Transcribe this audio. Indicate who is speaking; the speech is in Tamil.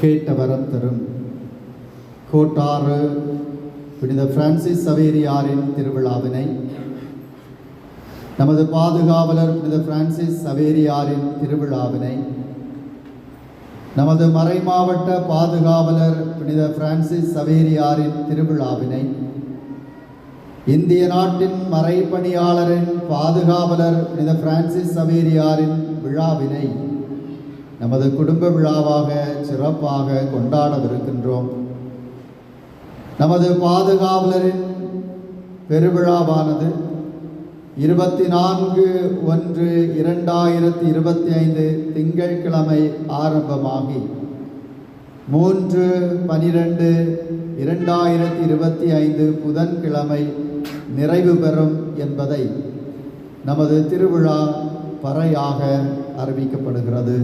Speaker 1: கேட்ட வரம் தரும் கோட்டாறு புனித பிரான்சிஸ் சவேரியாரின் திருவிழாவினை, நமது பாதுகாவலர் புனித பிரான்சிஸ் சவேரியாரின் திருவிழாவினை, நமது மறைமாவட்ட பாதுகாவலர் புனித பிரான்சிஸ் சவேரியாரின் திருவிழாவினை, இந்திய நாட்டின் மறைப்பணியாளரின் பாதுகாவலர் புனித பிரான்சிஸ் சவேரியாரின் விழாவினை நமது குடும்ப விழாவாக சிறப்பாக கொண்டாடவிருக்கின்றோம். நமது பாதுகாவலரின் பெருவிழாவானது 24/1/2025 திங்கட்கிழமை ஆரம்பமாகி 3/12/2025 புதன்கிழமை நிறைவு பெறும் என்பதை நமது திருவிழா பறையாக அறிவிக்கப்படுகிறது.